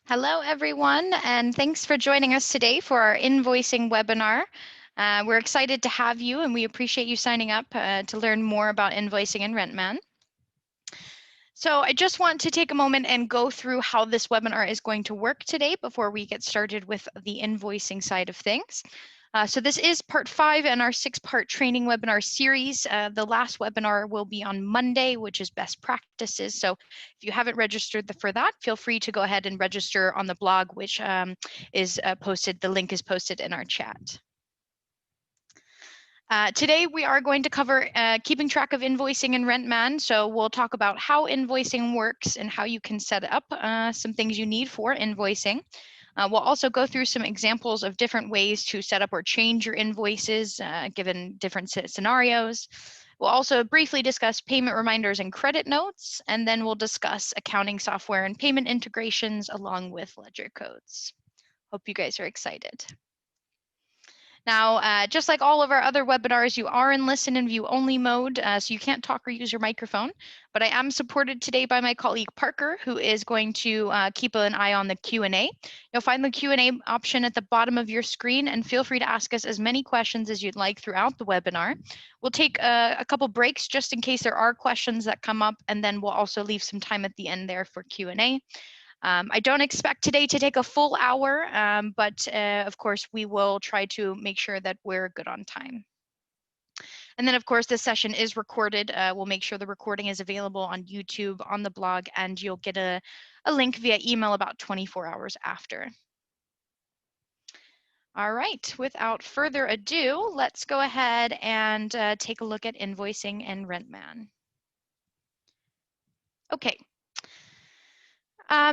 Hello, everyone, and thanks for joining us today for our invoicing webinar. We're excited to have you, and we appreciate you signing up to learn more about invoicing in Rentman. So I just want to take a moment and go through how this webinar is going to work today before we get started with the invoicing side of things. So this is part 5 in our 6-part training webinar series. The last webinar will be on Monday, which is best practices. So if you haven't registered for that, feel free to go ahead and register on the blog, which is posted. The link is posted in our chat. Today we are going to cover keeping track of invoicing in Rentman. So we'll talk about how invoicing works and how you can set up some things you need for invoicing. We'll also go through some examples of different ways to set up or change your invoices given different scenarios. We'll also briefly discuss payment reminders and credit notes, and then we'll discuss accounting software and payment integrations along with ledger codes. Hope you guys are excited. Now, just like all of our other webinars, you are in listen and view only mode, so you can't talk or use your microphone, but I am supported today by my colleague Parker, who is going to keep an eye on the Q&A. You'll find the Q&A option at the bottom of your screen, and feel free to ask us as many questions as you'd like throughout the webinar. We'll take a couple breaks just in case there are questions that come up, and then we'll also leave some time at the end there for Q&A. I don't expect today to take a full hour, but of course we will try to make sure that we're good on time. And then of course this session is recorded. We'll make sure the recording is available on YouTube, on the blog, and you'll get a link via email about 24 hours after. All right, without further ado, let's go ahead and take a look at invoicing and Rentman. Okay.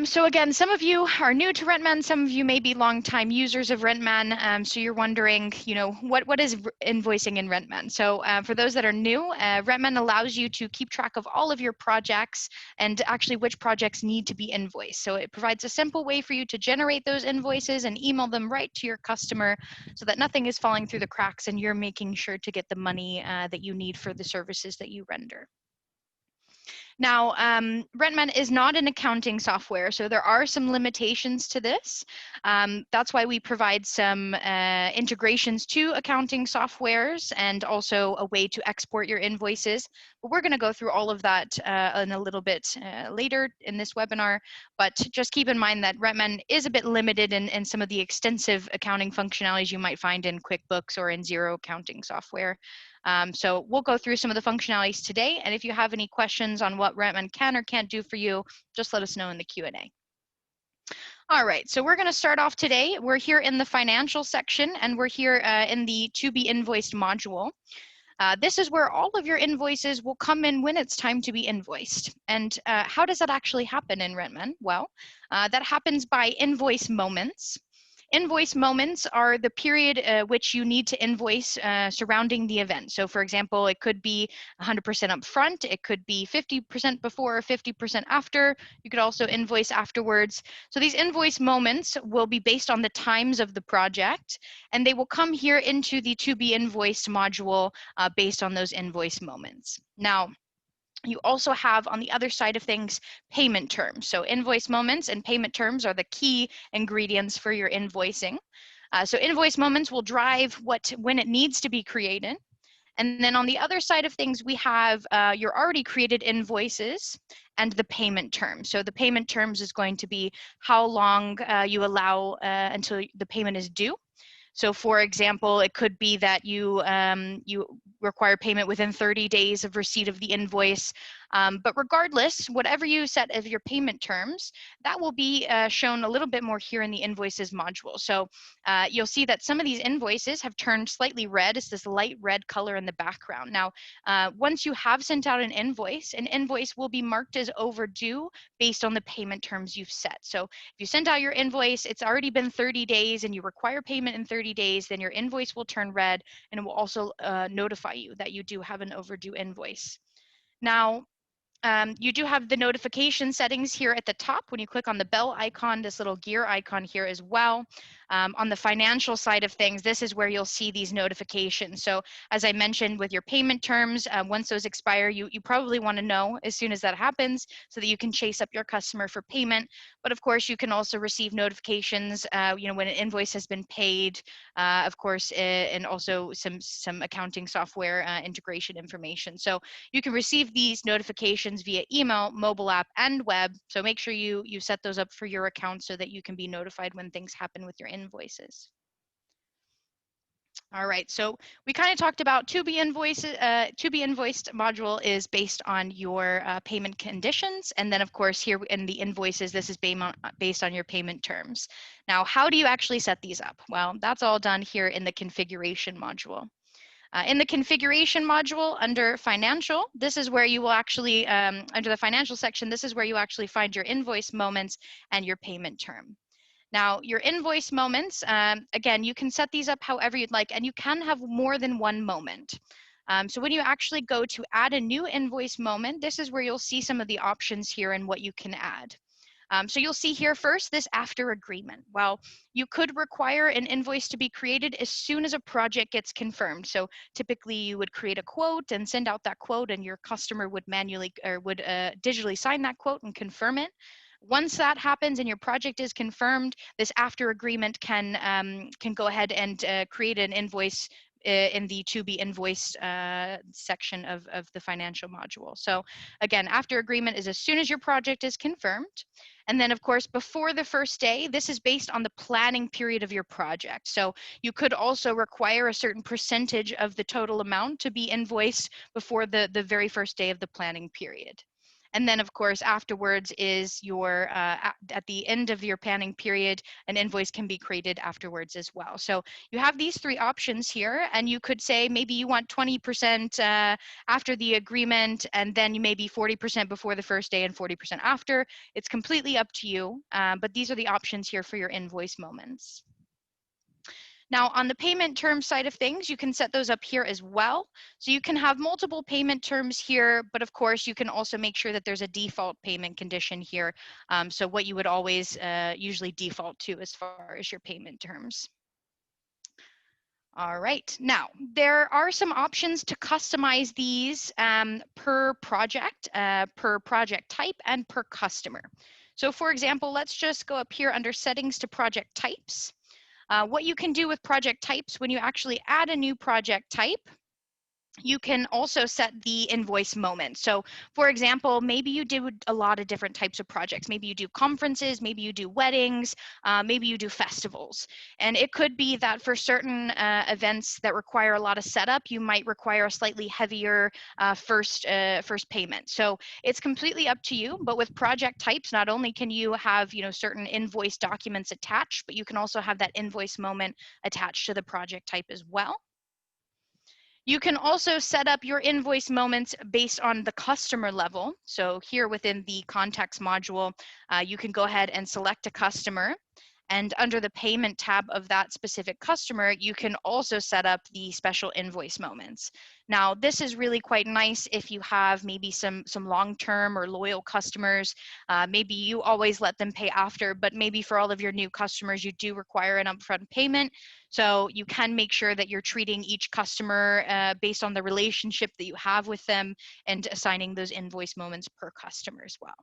So again, some of you are new to Rentman, some of you may be longtime users of Rentman, so you're wondering, what is invoicing in Rentman? So for those that are new, Rentman allows you to keep track of all of your projects and actually which projects need to be invoiced. So it provides a simple way for you to generate those invoices and email them right to your customer so that nothing is falling through the cracks and you're making sure to get the money that you need for the services that you render. Now, Rentman is not an accounting software, so there are some limitations to this. That's why we provide some integrations to accounting softwares and also a way to export your invoices. But we're going to go through all of that in a little bit later in this webinar. But just keep in mind that Rentman is a bit limited in some of the extensive accounting functionalities you might find in QuickBooks or in Xero accounting software. So we'll go through some of the functionalities today, and if you have any questions on what Rentman can or can't do for you, just let us know in the Q&A. All right, so we're going to start off today. We're here in the financial section, and we're here in the to be invoiced module. This is where all of your invoices will come in when it's time to be invoiced. And how does that actually happen in Rentman? Well, that happens by invoice moments. Invoice moments are the period which you need to invoice surrounding the event. So for example, it could be 100% upfront, it could be 50% before or 50% after. You could also invoice afterwards. So these invoice moments will be based on the times of the project, and they will come here into the to be invoiced module based on those invoice moments. Now, you also have on the other side of things payment terms. So invoice moments and payment terms are the key ingredients for your invoicing. So invoice moments will drive when it needs to be created. And then on the other side of things, we have your already created invoices and the payment terms. So the payment terms is going to be how long you allow until the payment is due. So for example, it could be that you require payment within 30 days of receipt of the invoice. But regardless, whatever you set as your payment terms, that will be shown a little bit more here in the invoices module. So you'll see that some of these invoices have turned slightly red. It's this light red color in the background. Now, once you have sent out an invoice will be marked as overdue based on the payment terms you've set. So if you sent out your invoice, it's already been 30 days and you require payment in 30 days, then your invoice will turn red and it will also notify you that you do have an overdue invoice. Now, You do have the notification settings here at the top. When you click on the bell icon, this little gear icon here as well. On the financial side of things, this is where you'll see these notifications. So as I mentioned with your payment terms, once those expire, you probably want to know as soon as that happens so that you can chase up your customer for payment. But of course, you can also receive notifications, when an invoice has been paid, of course, and also some accounting software integration information. So you can receive these notifications via email, mobile app, and web. So make sure you set those up for your account so that you can be notified when things happen with your invoices. All right, so we kind of talked about to be invoiced module is based on your payment conditions. And then of course here in the invoices, this is based on your payment terms. Now, how do you actually set these up? Well, that's all done here in the configuration module. In the configuration module under financial, this is where you will actually, under the financial section, this is where you actually find your invoice moments and your payment term. Now, your invoice moments, again, you can set these up however you'd like, and you can have more than one moment. So when you actually go to add a new invoice moment, this is where you'll see some of the options here and what you can add. So you'll see here first, this after agreement. Well, you could require an invoice to be created as soon as a project gets confirmed. So typically you would create a quote and send out that quote, and your customer would manually or would digitally sign that quote and confirm it. Once that happens and your project is confirmed, this after agreement can go ahead and create an invoice in the to be invoiced section of the financial module. So again, after agreement is as soon as your project is confirmed. And then of course, before the first day, this is based on the planning period of your project. So you could also require a certain percentage of the total amount to be invoiced before the very first day of the planning period. And then of course, afterwards is your, at the end of your planning period, an invoice can be created afterwards as well. So you have these three options here, and you could say maybe you want 20% after the agreement, and then you maybe 40% before the first day and 40% after. It's completely up to you, but these are the options here for your invoice moments. Now, on the payment term side of things, you can set those up here as well. So you can have multiple payment terms here, but of course, you can also make sure that there's a default payment condition here. So what you would always usually default to as far as your payment terms. All right, now there are some options to customize these per project type, and per customer. So for example, let's just go up here under settings to project types. What you can do with project types, when you actually add a new project type, you can also set the invoice moment. So for example, maybe you do a lot of different types of projects. Maybe you do conferences, maybe you do weddings, maybe you do festivals. And it could be that for certain events that require a lot of setup, you might require a slightly heavier first payment. So it's completely up to you. But with project types, not only can you have certain invoice documents attached, but you can also have that invoice moment attached to the project type as well. You can also set up your invoice moments based on the customer level. So here within the context module, you can go ahead and select a customer. And under the payment tab of that specific customer, you can also set up the special invoice moments. Now, this is really quite nice if you have maybe some long-term or loyal customers. Maybe you always let them pay after, but maybe for all of your new customers, you do require an upfront payment. So you can make sure that you're treating each customer based on the relationship that you have with them and assigning those invoice moments per customer as well.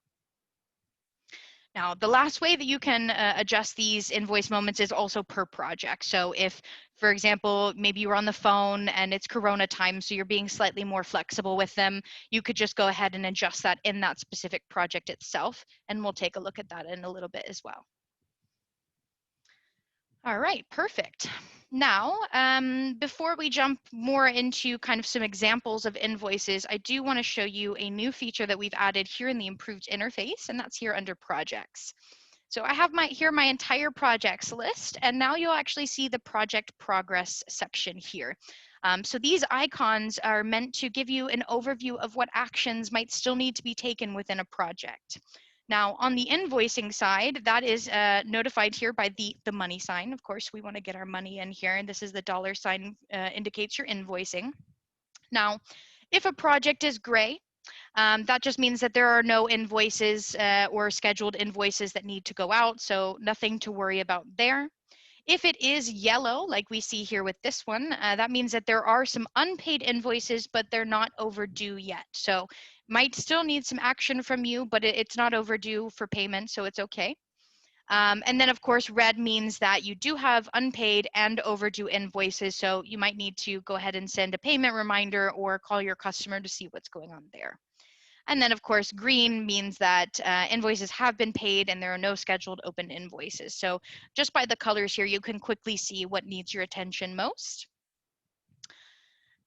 Now, the last way that you can adjust these invoice moments is also per project. So if, for example, maybe you're on the phone and it's Corona time, so you're being slightly more flexible with them, you could just go ahead and adjust that in that specific project itself. And we'll take a look at that in a little bit as well. All right, perfect. Now, before we jump more into kind of some examples of invoices, I do want to show you a new feature that we've added here in the improved interface, and that's here under projects. So I have my entire projects list, and now you'll actually see the project progress section here. So these icons are meant to give you an overview of what actions might still need to be taken within a project. Now, on the invoicing side, that is notified here by the money sign. Of course, we want to get our money in here, and this is the dollar sign indicates your invoicing. Now, if a project is gray, That just means that there are no invoices or scheduled invoices that need to go out, so nothing to worry about there. If it is yellow, like we see here with this one, that means that there are some unpaid invoices, but they're not overdue yet. So might still need some action from you, but it's not overdue for payment, so it's okay. And then of course, red means that you do have unpaid and overdue invoices, so you might need to go ahead and send a payment reminder or call your customer to see what's going on there. And then of course, green means that invoices have been paid and there are no scheduled open invoices. So just by the colors here, you can quickly see what needs your attention most.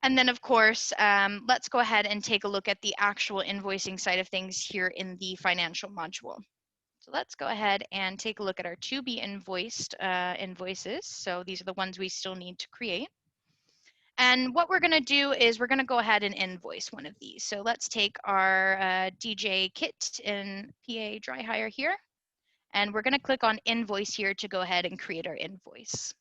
And then of course, let's go ahead and take a look at the actual invoicing side of things here in the financial module. So let's go ahead and take a look at our to be invoiced invoices. So these are the ones we still need to create. And what we're going to do is we're going to go ahead and invoice one of these. So let's take our DJ kit in PA dry hire here, and we're going to click on invoice here to go ahead and create our invoice.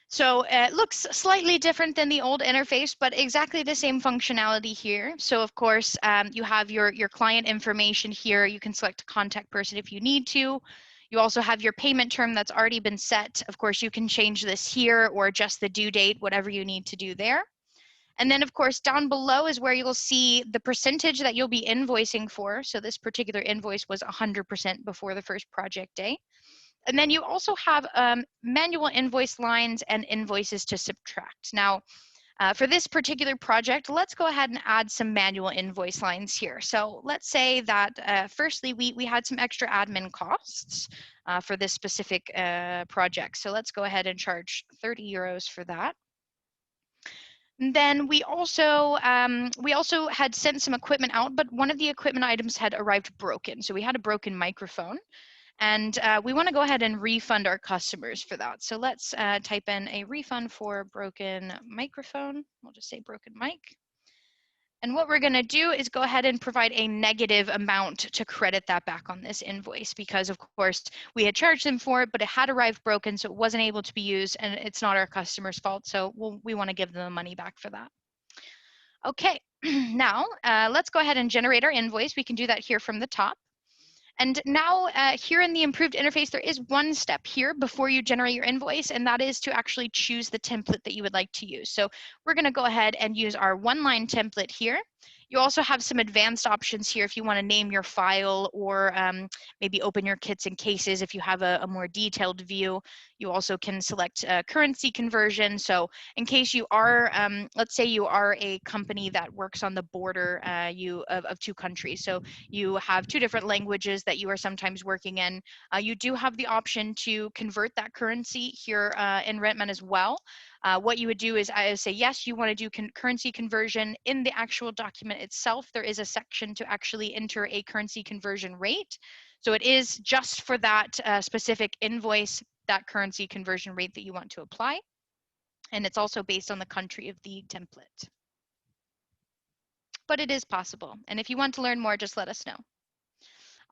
So it looks slightly different than the old interface, but exactly the same functionality here. So of course, you have your client information here. You can select a contact person if you need to. You also have your payment term that's already been set. Of course, you can change this here or adjust the due date, whatever you need to do there. And then of course, down below is where you'll see the percentage that you'll be invoicing for. So this particular invoice was 100% before the first project day. And then you also have manual invoice lines and invoices to subtract. Now, for this particular project, let's go ahead and add some manual invoice lines here. So let's say that firstly, we had some extra admin costs for this specific project. So let's go ahead and charge 30 euros for that. And then we also had sent some equipment out, but one of the equipment items had arrived broken. So we had a broken microphone. And we want to go ahead and refund our customers for that. So let's type in a refund for broken microphone. We'll just say broken mic. And what we're going to do is go ahead and provide a negative amount to credit that back on this invoice, because of course we had charged them for it, but it had arrived broken, so it wasn't able to be used, and it's not our customer's fault. So we want to give them the money back for that. Okay, now let's go ahead and generate our invoice. We can do that here from the top. And now here in the improved interface, there is one step here before you generate your invoice, and that is to actually choose the template that you would like to use. So we're going to go ahead and use our one-line template here. You also have some advanced options here if you want to name your file or maybe open your kits and cases if you have a more detailed view. You also can select currency conversion. So in case you are, let's say you are a company that works on the border of two countries. So you have two different languages that you are sometimes working in. You do have the option to convert that currency here in Rentman as well. What you would do is say, yes, you want to do currency conversion. In the actual document itself, there is a section to actually enter a currency conversion rate. So it is just for that specific invoice, that currency conversion rate that you want to apply. And it's also based on the country of the template. But it is possible. And if you want to learn more, just let us know.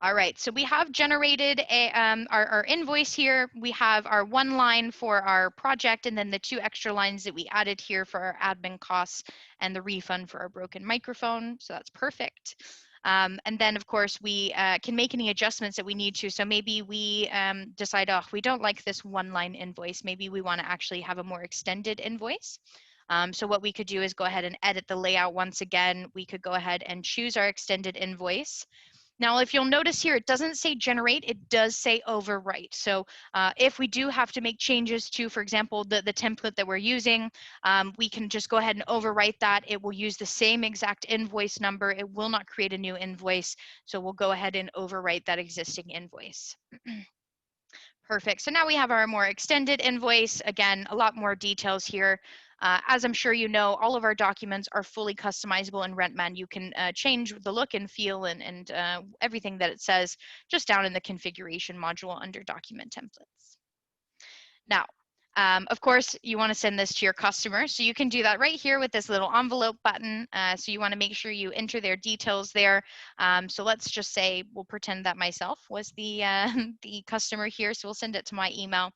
All right, so we have generated our invoice here. We have our one line for our project, and then the two extra lines that we added here for our admin costs and the refund for our broken microphone. So that's perfect. And then, of course, we can make any adjustments that we need to. So maybe we decide, oh, we don't like this one-line invoice. Maybe we want to actually have a more extended invoice. So what we could do is go ahead and edit the layout once again. We could go ahead and choose our extended invoice. Now, if you'll notice here, it doesn't say generate, it does say overwrite. So if we do have to make changes to, for example, the template that we're using, we can just go ahead and overwrite that. It will use the same exact invoice number. It will not create a new invoice. So we'll go ahead and overwrite that existing invoice. Perfect. So now we have our more extended invoice. Again, a lot more details here. As I'm sure you know, all of our documents are fully customizable in Rentman. You can change the look and feel and everything that it says just down in the configuration module under document templates. Now, of course, you want to send this to your customer. So you can do that right here with this little envelope button. So you want to make sure you enter their details there. So let's just say, we'll pretend that myself was the, the customer here. So we'll send it to my email.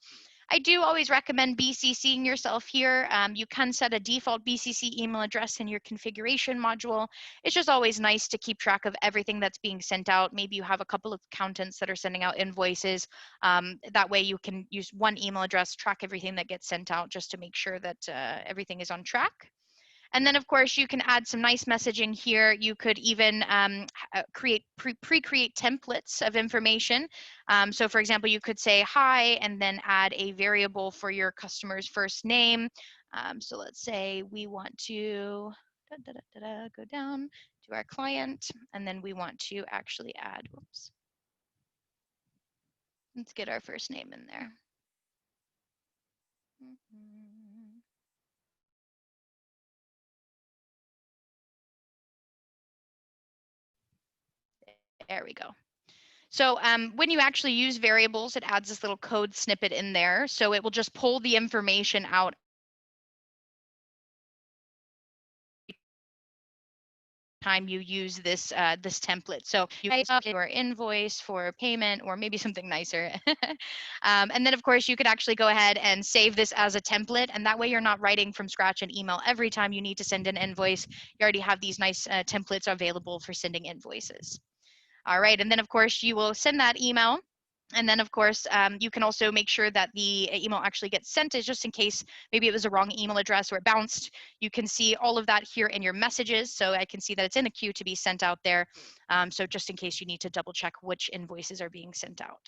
I do always recommend BCCing yourself here. You can set a default BCC email address in your configuration module. It's just always nice to keep track of everything that's being sent out. Maybe you have a couple of accountants that are sending out invoices. That way you can use one email address, track everything that gets sent out just to make sure that everything is on track. And then, of course, you can add some nice messaging here. You could even pre-create templates of information. So, for example, you could say hi and then add a variable for your customer's first name. So let's say we want to go down to our client, and then we want to actually add, whoops. Let's get our first name in there. There we go. So when you actually use variables, it adds this little code snippet in there. So it will just pull the information out time you use this this template. So you write up your invoice for payment or maybe something nicer. And then of course you could actually go ahead and save this as a template, and that way you're not writing from scratch an email every time you need to send an invoice. You already have these nice templates available for sending invoices. All right, and then of course you will send that email. And then, of course, you can also make sure that the email actually gets sent, is just in case maybe it was a wrong email address or it bounced. You can see all of that here in your messages. So I can see that it's in a queue to be sent out there. So just in case you need to double check which invoices are being sent out.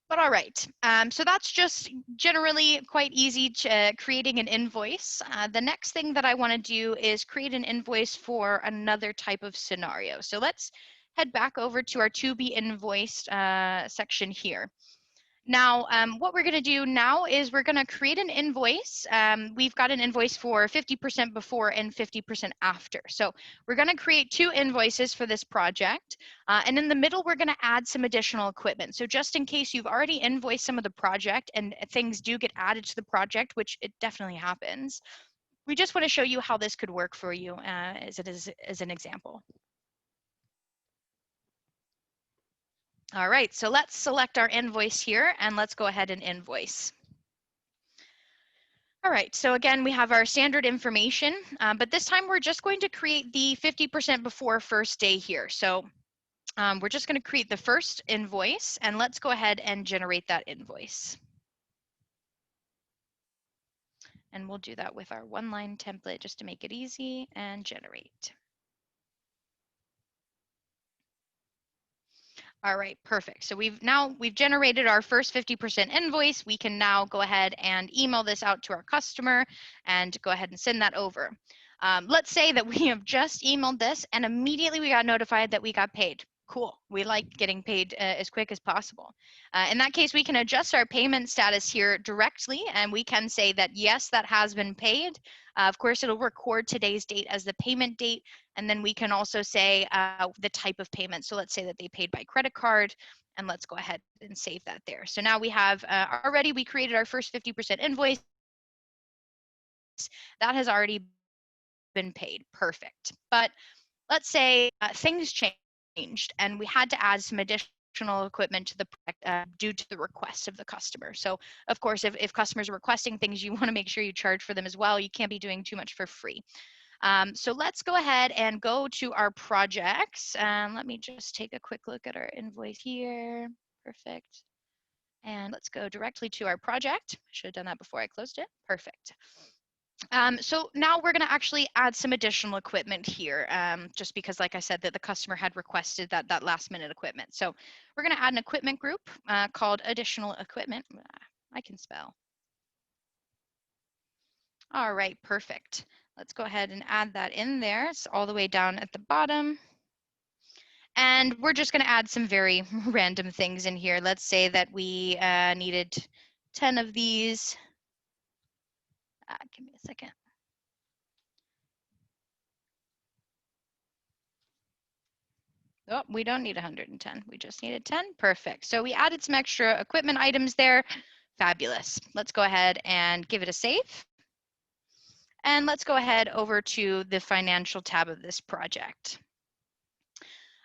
But all right, so that's just generally quite easy to creating an invoice. The next thing that I want to do is create an invoice for another type of scenario. So let's head back over to our to be invoiced section here. Now, what we're going to do now is we're going to create an invoice. We've got an invoice for 50% before and 50% after. So we're going to create two invoices for this project. And in the middle, we're going to add some additional equipment. So just in case you've already invoiced some of the project and things do get added to the project, which it definitely happens, we just want to show you how this could work for you as an example. All right, so let's select our invoice here and let's go ahead and invoice. All right, so again, we have our standard information, but this time we're just going to create the 50% before first day here. So we're just going to create the first invoice, and let's go ahead and generate that invoice. And we'll do that with our one-line template just to make it easy, and generate. All right, perfect. So we've generated our first 50% invoice. We can now go ahead and email this out to our customer and go ahead and send that over. Let's say that we have just emailed this and immediately we got notified that we got paid. Cool. We like getting paid as quick as possible. In that case, we can adjust our payment status here directly, and we can say that yes, that has been paid. Of course, it'll record today's date as the payment date, and then we can also say the type of payment. So let's say that they paid by credit card, and let's go ahead and save that there. So now we have already, we created our first 50% invoice. That has already been paid. Perfect. But let's say things changed and we had to add some additional equipment to the project due to the request of the customer. So of course, if customers are requesting things, you want to make sure you charge for them as well. You can't be doing too much for free. So let's go ahead and go to our projects. Let me just take a quick look at our invoice here. Perfect. And let's go directly to our project. I should have done that before I closed it. Perfect. So now we're going to actually add some additional equipment here, just because, like I said, that the customer had requested that last minute equipment. So we're going to add an equipment group called additional equipment. I can spell. All right, perfect. Let's go ahead and add that in there. It's all the way down at the bottom. And we're just going to add some very random things in here. Let's say that we needed 10 of these. Give me a second. Oh, we don't need 110. We just needed 10. Perfect. So we added some extra equipment items there. Fabulous. Let's go ahead and give it a save. And let's go ahead over to the financial tab of this project.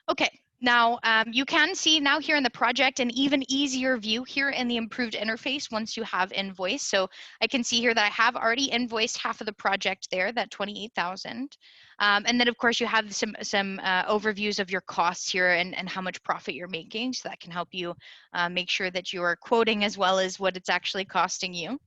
Okay, Now, you can see now here in the project an even easier view here in the improved interface once you have Invoice. So I can see here that I have already invoiced half of the project there, that 28,000. And then of course you have some overviews of your costs here and how much profit you're making. So that can help you make sure that you are quoting as well as what it's actually costing you.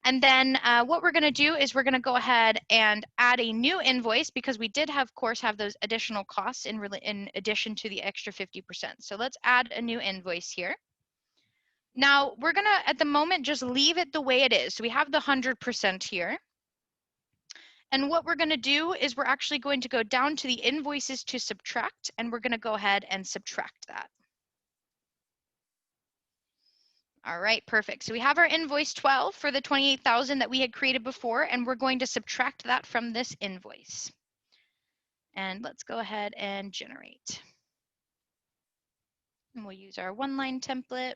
And then what we're going to do is we're going to go ahead and add a new invoice because we did have, of course, have those additional costs in addition to the extra 50%. So let's add a new invoice here. Now we're going to, at the moment, just leave it the way it is. So we have the 100% here. And what we're going to do is we're actually going to go down to the invoices to subtract, and we're going to go ahead and subtract that. All right, perfect. So we have our invoice 12 for the 28,000 that we had created before, and we're going to subtract that from this invoice. And let's go ahead and generate. And we'll use our one-line template.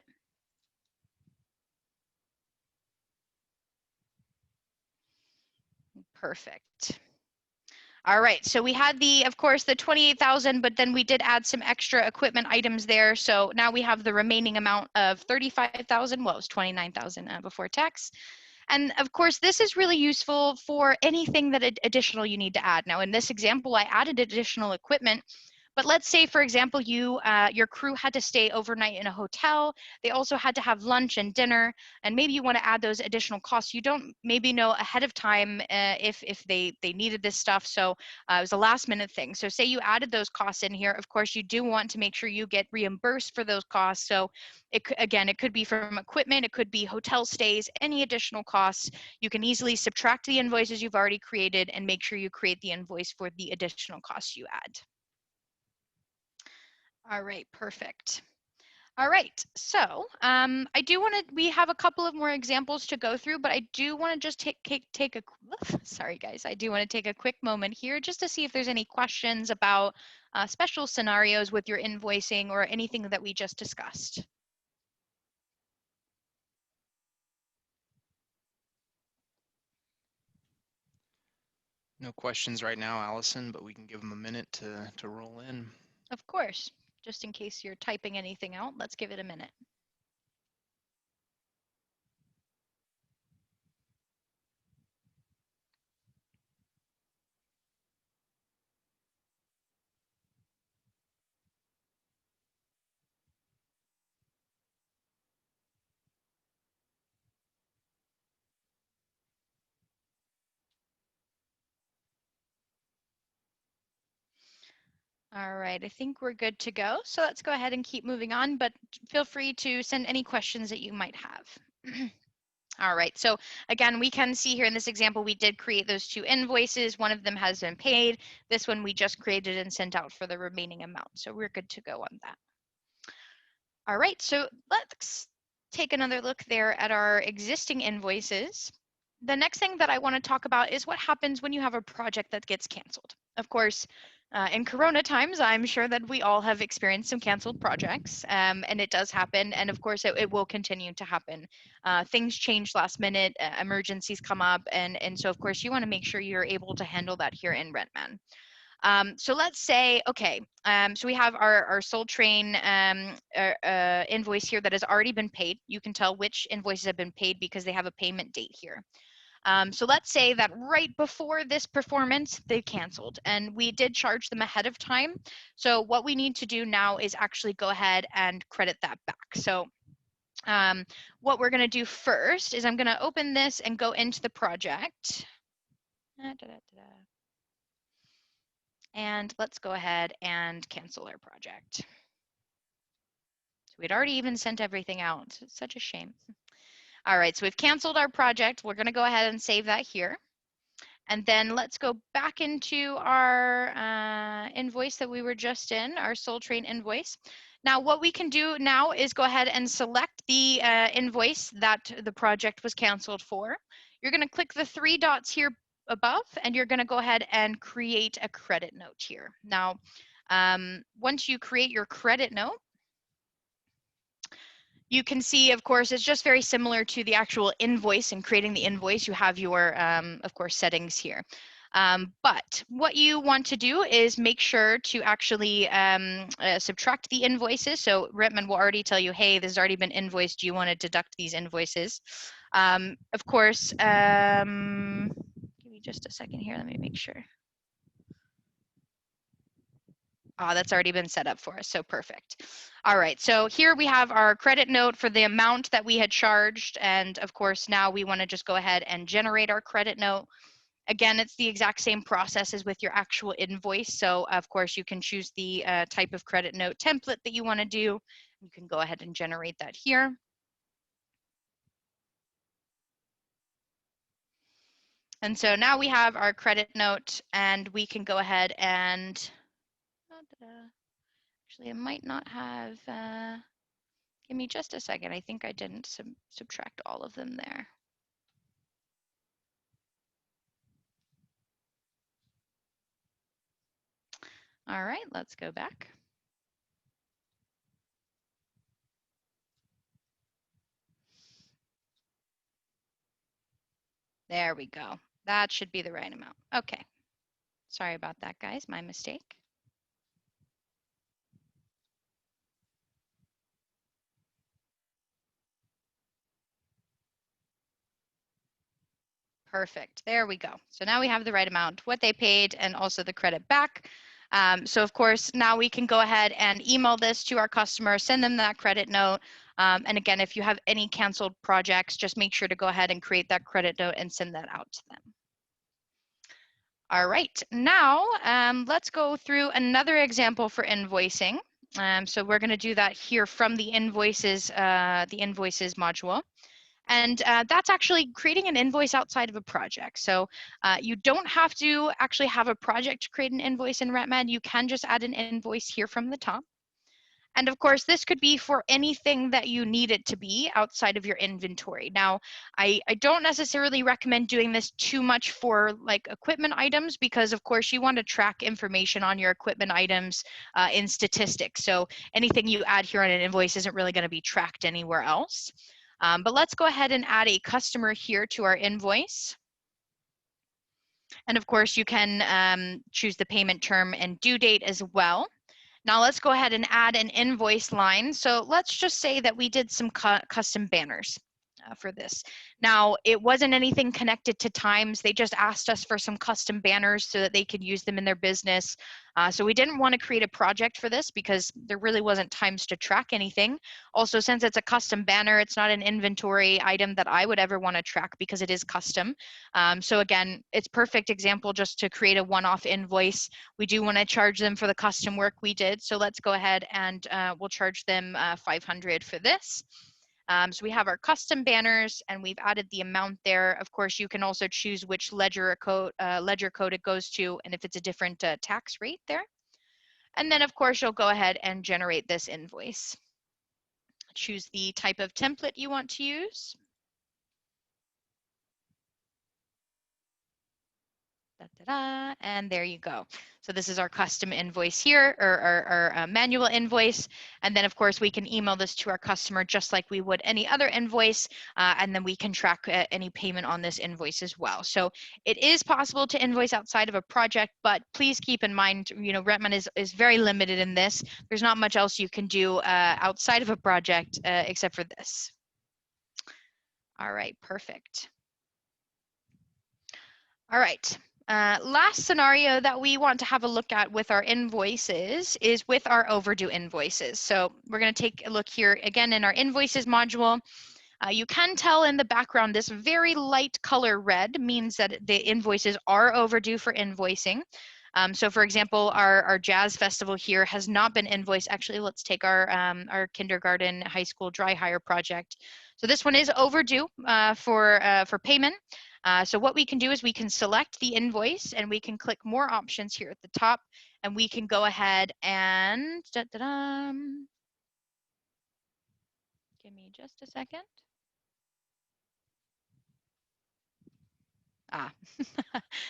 Perfect. All right, so we had of course, the 28,000, but then we did add some extra equipment items there. So now we have the remaining amount of 35,000. Well, it was 29,000 before tax. And of course, this is really useful for anything that additional you need to add. Now, in this example, I added additional equipment. But let's say, for example, your crew had to stay overnight in a hotel. They also had to have lunch and dinner, and maybe you want to add those additional costs. You don't maybe know ahead of time if they needed this stuff. So it was a last minute thing. So say you added those costs in here. Of course, you do want to make sure you get reimbursed for those costs. So again, it could be from equipment, it could be hotel stays, any additional costs. You can easily subtract the invoices you've already created and make sure you create the invoice for the additional costs you add. All right, perfect. All right, so I do want to, we have a couple of more examples to go through, but I do want to just take a, sorry guys, I do want to take a quick moment here just to see if there's any questions about special scenarios with your invoicing or anything that we just discussed. No questions right now, Allison, but we can give them a minute to roll in. Of course, just in case you're typing anything out, let's give it a minute. All right, I think we're good to go. So let's go ahead and keep moving on, but feel free to send any questions that you might have. All right, so again, we can see here in this example, we did create those two invoices. One of them has been paid. This one we just created and sent out for the remaining amount. So we're good to go on that. All right, so let's take another look there at our existing invoices. The next thing that I want to talk about is what happens when you have a project that gets canceled. Of course, in Corona times, I'm sure that we all have experienced some canceled projects, and it does happen. And of course, it will continue to happen. Things change last minute, emergencies come up, and so of course, you want to make sure you're able to handle that here in Rentman. So let's say, okay, so we have our Soul Train invoice here that has already been paid. You can tell which invoices have been paid because they have a payment date here. So let's say that right before this performance, they canceled and we did charge them ahead of time. So what we need to do now is actually go ahead and credit that back. So what we're going to do first is I'm going to open this and go into the project. And let's go ahead and cancel our project. So we'd already even sent everything out. It's such a shame. All right, so we've canceled our project. We're going to go ahead and save that here. And then let's go back into our invoice that we were just in, our Soul Train invoice. Now, what we can do now is go ahead and select the invoice that the project was canceled for. You're going to click the three dots here above, and you're going to go ahead and create a credit note here. Now, once you create your credit note, you can see, of course, it's just very similar to the actual invoice and creating the invoice. You have your, of course, settings here. But what you want to do is make sure to actually subtract the invoices. So Rentman will already tell you, hey, this has already been invoiced. Do you want to deduct these invoices? Of course, give me just a second here. Let me make sure. That's already been set up for us, so perfect. All right, so here we have our credit note for the amount that we had charged, and of course now we want to just go ahead and generate our credit note. Again, it's the exact same process as with your actual invoice, so of course you can choose the type of credit note template that you want to do. You can go ahead and generate that here. And so now we have our credit note, and we can go ahead and, actually, it might not have, give me just a second. I think I didn't subtract all of them there. All right, let's go back. There we go. That should be the right amount. Okay. Sorry about that, guys. My mistake. Perfect. There we go. So now we have the right amount, what they paid, and also the credit back. So of course, now we can go ahead and email this to our customer, send them that credit note. And again, if you have any canceled projects, just make sure to go ahead and create that credit note and send that out to them. All right, now let's go through another example for invoicing. So we're going to do that here from the invoices module. And that's actually creating an invoice outside of a project. So you don't have to actually have a project to create an invoice in Rentman. You can just add an invoice here from the top. And of course, this could be for anything that you need it to be outside of your inventory. Now, I don't necessarily recommend doing this too much for like equipment items because of course you want to track information on your equipment items in statistics. So anything you add here on an invoice isn't really going to be tracked anywhere else. But let's go ahead and add a customer here to our invoice. And of course, you can choose the payment term and due date as well. Now let's go ahead and add an invoice line. So let's just say that we did some custom banners for this. Now it wasn't anything connected to times. They just asked us for some custom banners so that they could use them in their business. So we didn't want to create a project for this because there really wasn't times to track anything. Also, since it's a custom banner, it's not an inventory item that I would ever want to track because it is custom. So again, it's perfect example just to create a one-off invoice. We do want to charge them for the custom work we did. So let's go ahead and we'll charge them $500 for this. So we have our custom banners and we've added the amount there. Of course, you can also choose which ledger code it goes to and if it's a different tax rate there. And then of course, you'll go ahead and generate this invoice. Choose the type of template you want to use. And there you go. So this is our custom invoice here, or our manual invoice. And then of course we can email this to our customer just like we would any other invoice. And then we can track any payment on this invoice as well. So it is possible to invoice outside of a project, but please keep in mind, Rentman is very limited in this. There's not much else you can do outside of a project except for this. All right, perfect. All right. Last scenario that we want to have a look at with our invoices is with our overdue invoices. So we're going to take a look here again in our invoices module. You can tell in the background this very light color red means that the invoices are overdue for invoicing. So for example, our jazz festival here has not been invoiced. Actually, let's take our kindergarten high school dry hire project. So this one is overdue for payment. So what we can do is we can select the invoice and we can click more options here at the top and we can go ahead and give me just a second. Ah,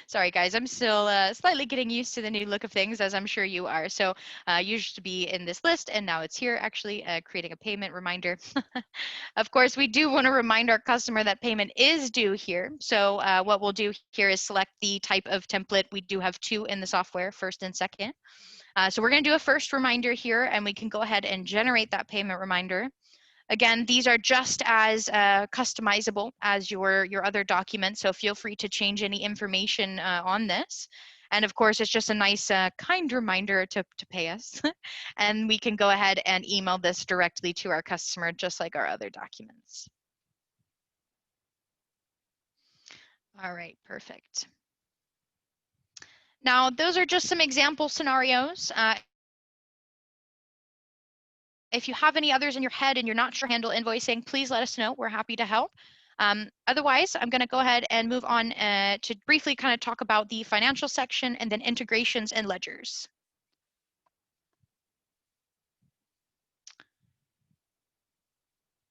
sorry guys, I'm still slightly getting used to the new look of things, as I'm sure you are. So used to be in this list, and now it's here, actually creating a payment reminder. Of course, we do want to remind our customer that payment is due here. So what we'll do here is select the type of template. We do have two in the software, first and second. So we're going to do a first reminder here, and we can go ahead and generate that payment reminder. Again, these are just as customizable as your other documents, so feel free to change any information on this. And of course, it's just a nice, kind reminder to pay us. And we can go ahead and email this directly to our customer, just like our other documents. All right, perfect. Now, those are just some example scenarios. If you have any others in your head and you're not sure handle invoicing, please let us know. We're happy to help. Otherwise, I'm going to go ahead and move on to briefly kind of talk about the financial section and then integrations and ledgers.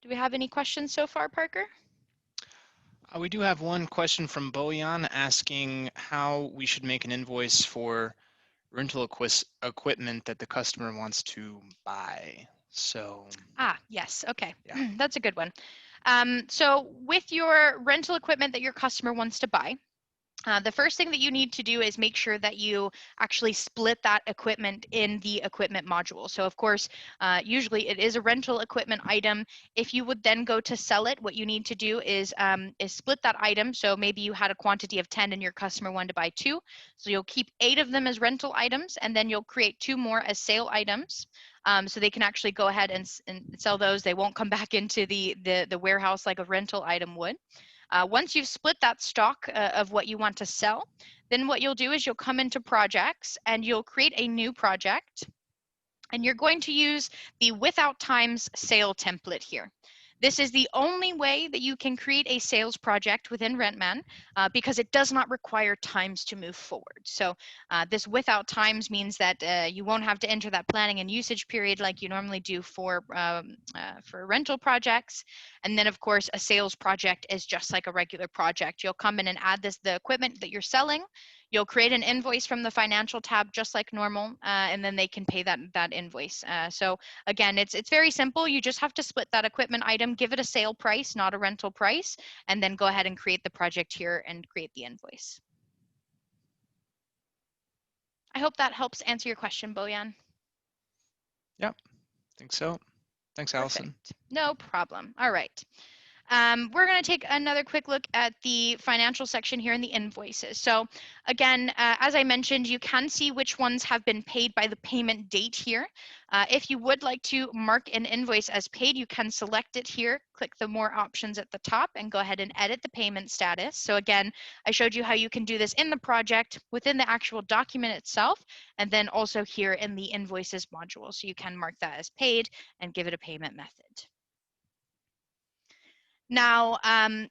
Do we have any questions so far, Parker? We do have one question from Boyan asking how we should make an invoice for rental equipment that the customer wants to buy. So. Yes. Okay. Yeah. That's a good one. So with your rental equipment that your customer wants to buy, the first thing that you need to do is make sure that you actually split that equipment in the equipment module. So of course, usually it is a rental equipment item. If you would then go to sell it, what you need to do is split that item. So maybe you had a quantity of 10 and your customer wanted to buy 2. So you'll keep 8 of them as rental items, and then you'll create 2 more as sale items. So they can actually go ahead and sell those. They won't come back into the warehouse like a rental item would. Once you've split that stock of what you want to sell, then what you'll do is you'll come into projects and you'll create a new project, and you're going to use the without times sale template here. This is the only way that you can create a sales project within Rentman because it does not require times to move forward. So this without times means that you won't have to enter that planning and usage period like you normally do for rental projects. And then of course, a sales project is just like a regular project. You'll come in and add the equipment that you're selling. You'll create an invoice from the financial tab just like normal, and then they can pay that invoice. So again, it's very simple. You just have to split that equipment item, give it a sale price, not a rental price, and then go ahead and create the project here and create the invoice. I hope that helps answer your question, Boyan. Yep, think so. Thanks, Allison. Perfect. No problem. All right. We're going to take another quick look at the financial section here in the invoices. So again, as I mentioned, you can see which ones have been paid by the payment date here. If you would like to mark an invoice as paid, you can select it here, click the more options at the top, and go ahead and edit the payment status. So again, I showed you how you can do this in the project, within the actual document itself, and then also here in the invoices module. So you can mark that as paid and give it a payment method. Now,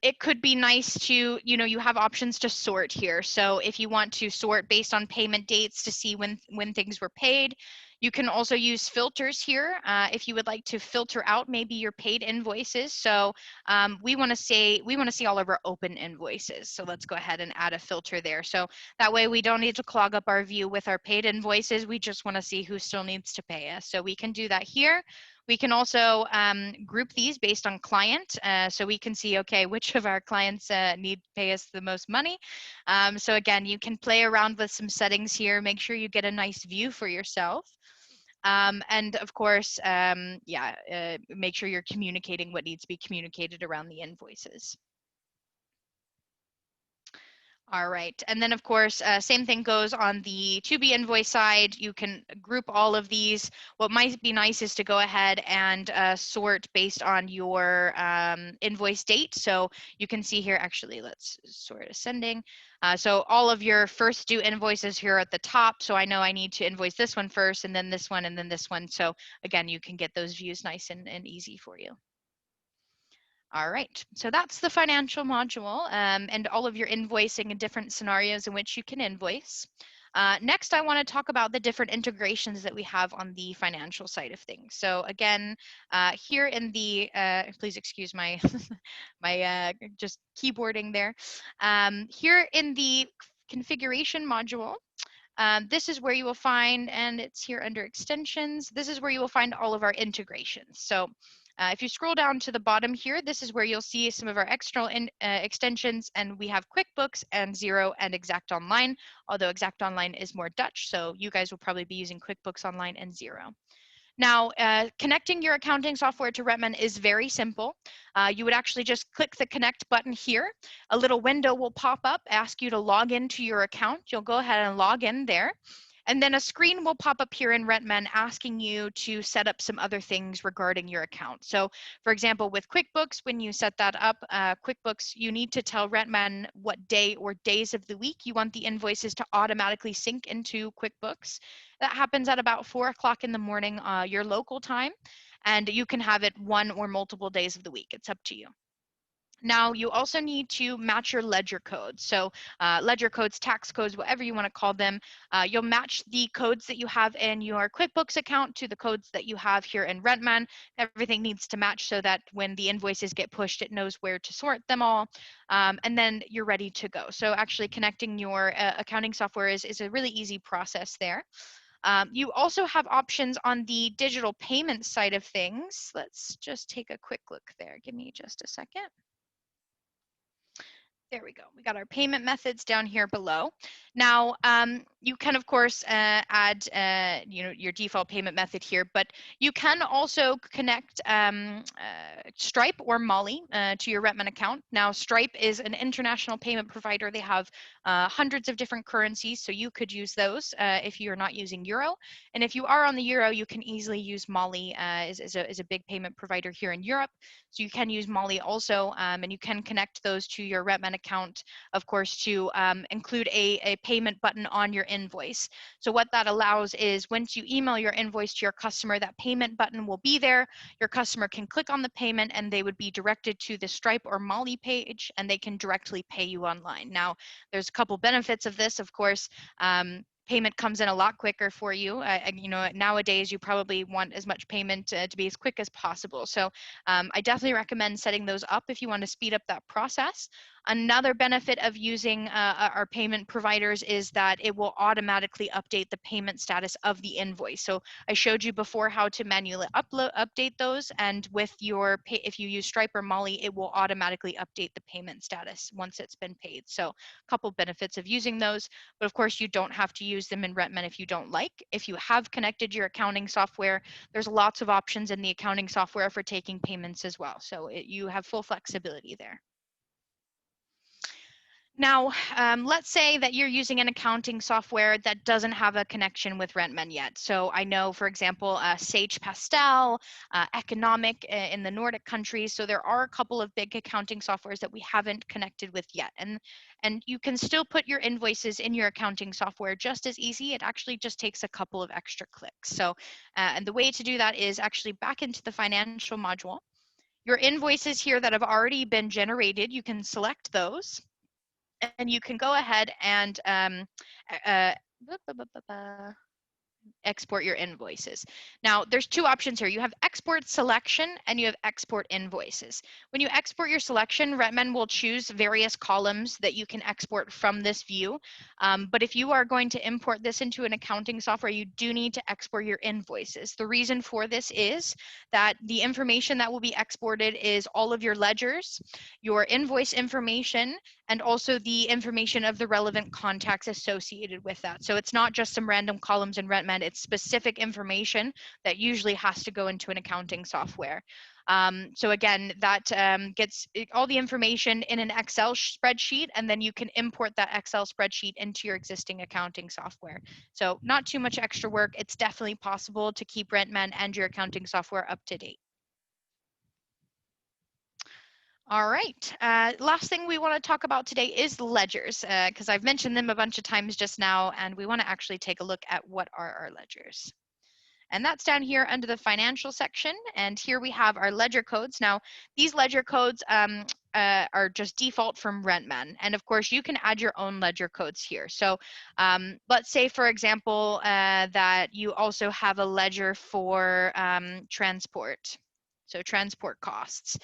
it could be nice to, you have options to sort here. So if you want to sort based on payment dates to see when things were paid, you can also use filters here if you would like to filter out maybe your paid invoices. So we want to see all of our open invoices. So let's go ahead and add a filter there. So that way we don't need to clog up our view with our paid invoices. We just want to see who still needs to pay us. So we can do that here. We can also group these based on client, so we can see, okay, which of our clients need to pay us the most money. So again, you can play around with some settings here, make sure you get a nice view for yourself. And of course, make sure you're communicating what needs to be communicated around the invoices. All right, and then of course, same thing goes on the to be invoice side. You can group all of these. What might be nice is to go ahead and sort based on your invoice date. So you can see here, actually, let's sort ascending. So all of your first due invoices here at the top. So I know I need to invoice this one first, and then this one, and then this one. So again, you can get those views nice and easy for you. All right, so that's the financial module and all of your invoicing and different scenarios in which you can invoice. Next, I want to talk about the different integrations that we have on the financial side of things. So again, here in the, please excuse my, my just keyboarding there. Here in the configuration module, this is where you will find, and it's here under extensions, this is where you will find all of our integrations. So if you scroll down to the bottom here, this is where you'll see some of our external extensions, and we have QuickBooks and Xero and Exact Online, although Exact Online is more Dutch, so you guys will probably be using QuickBooks Online and Xero. Now, connecting your accounting software to Rentman is very simple. You would actually just click the connect button here. A little window will pop up, ask you to log into your account. You'll go ahead and log in there. And then a screen will pop up here in Rentman asking you to set up some other things regarding your account. So for example, with QuickBooks, when you set that up, QuickBooks, you need to tell Rentman what day or days of the week you want the invoices to automatically sync into QuickBooks. That happens at about 4 o'clock in the morning, your local time, and you can have it one or multiple days of the week. It's up to you. Now, you also need to match your ledger codes. So ledger codes, tax codes, whatever you want to call them, you'll match the codes that you have in your QuickBooks account to the codes that you have here in Rentman. Everything needs to match so that when the invoices get pushed, it knows where to sort them all. And then you're ready to go. So actually connecting your accounting software is a really easy process there. You also have options on the digital payment side of things. Let's just take a quick look there. Give me just a second. There we go. We got our payment methods down here below. Now, you can, of course, add your default payment method here, but you can also connect Stripe or Molly to your Rentman account. Now, Stripe is an international payment provider. They have hundreds of different currencies, so you could use those if you're not using Euro. And if you are on the Euro, you can easily use Molly is a big payment provider here in Europe. So you can use Molly also, and you can connect those to your Rentman account, of course, to include a payment button on your invoice. So what that allows is once you email your invoice to your customer, that payment button will be there. Your customer can click on the payment and they would be directed to the Stripe or Molly page, and they can directly pay you online. Now, there's a couple benefits of this, of course. Payment comes in a lot quicker for you. Nowadays you probably want as much payment to be as quick as possible. So I definitely recommend setting those up if you want to speed up that process. Another benefit of using our payment providers is that it will automatically update the payment status of the invoice. So I showed you before how to manually update those, and with your if you use Stripe or Molly, it will automatically update the payment status once it's been paid. So a couple benefits of using those, but of course you don't have to use them in Rentman if you don't like. If you have connected your accounting software, there's lots of options in the accounting software for taking payments as well. So you have full flexibility there. Now, let's say that you're using an accounting software that doesn't have a connection with Rentman yet. So I know, for example, Sage Pastel, Economic in the Nordic countries. So there are a couple of big accounting softwares that we haven't connected with yet. And you can still put your invoices in your accounting software just as easy. It actually just takes a couple of extra clicks. So, and the way to do that is actually back into the financial module. Your invoices here that have already been generated, you can select those. And you can go ahead and export your invoices. Now, there's two options here. You have export selection and you have export invoices. When you export your selection, Rentman will choose various columns that you can export from this view. But if you are going to import this into an accounting software, you do need to export your invoices. The reason for this is that the information that will be exported is all of your ledgers, your invoice information, and also the information of the relevant contacts associated with that. So it's not just some random columns in Rentman, it's specific information that usually has to go into an accounting software. So again, that gets all the information in an Excel spreadsheet, and then you can import that Excel spreadsheet into your existing accounting software. So not too much extra work. It's definitely possible to keep Rentman and your accounting software up to date. All right, last thing we want to talk about today is ledgers, because I've mentioned them a bunch of times just now, and we want to actually take a look at what are our ledgers. And that's down here under the financial section. And here we have our ledger codes. Now, these ledger codes are just default from Rentman. And of course, you can add your own ledger codes here. So let's say, for example, that you also have a ledger for transport. So transport costs.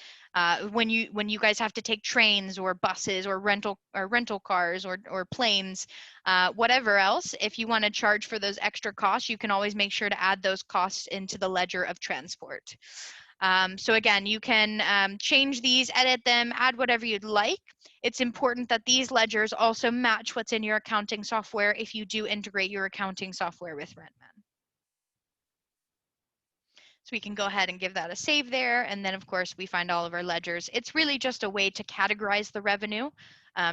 When you guys have to take trains or buses or rental cars or planes, whatever else, if you want to charge for those extra costs, you can always make sure to add those costs into the ledger of transport. So again, you can change these, edit them, add whatever you'd like. It's important that these ledgers also match what's in your accounting software if you do integrate your accounting software with Rentman. So we can go ahead and give that a save there. And then of course we find all of our ledgers. It's really just a way to categorize the revenue.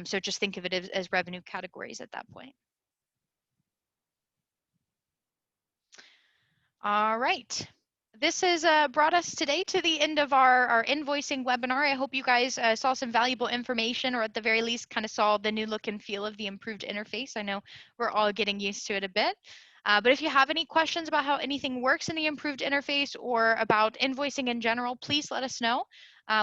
So just think of it as revenue categories at that point. All right. This has brought us today to the end of our invoicing webinar. I hope you guys saw some valuable information, or at the very least kind of saw the new look and feel of the improved interface. I know we're all getting used to it a bit. But if you have any questions about how anything works in the improved interface or about invoicing in general, please let us know.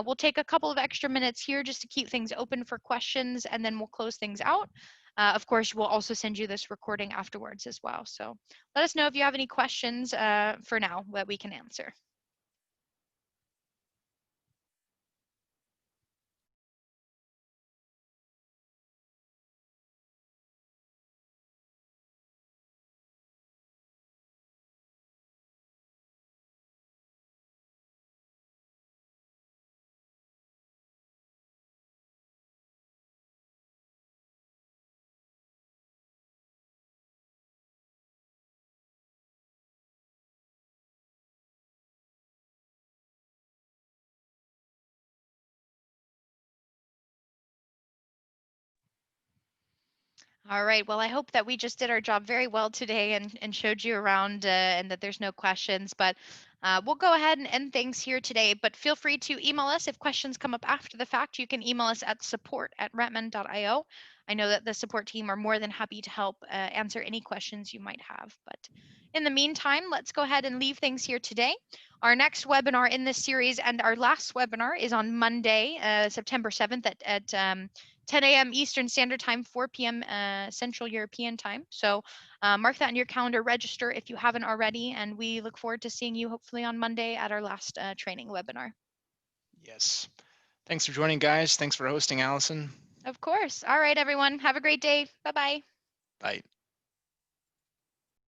We'll take a couple of extra minutes here just to keep things open for questions, and then we'll close things out. Of course, we'll also send you this recording afterwards as well. So let us know if you have any questions for now that we can answer. All right. Well, I hope that we just did our job very well today and showed you around and that there's no questions. But we'll go ahead and end things here today. But feel free to email us if questions come up after the fact. You can email us at support@rentman.io. I know that the support team are more than happy to help answer any questions you might have. But in the meantime, let's go ahead and leave things here today. Our next webinar in this series and our last webinar is on Monday, September 7th at 10 a.m. Eastern Standard Time, 4 p.m. Central European Time. So mark that in your calendar, register if you haven't already, and we look forward to seeing you hopefully on Monday at our last training webinar. Yes. Thanks for joining, guys. Thanks for hosting, Allison. Of course. All right, everyone. Have a great day. Bye-bye. Bye.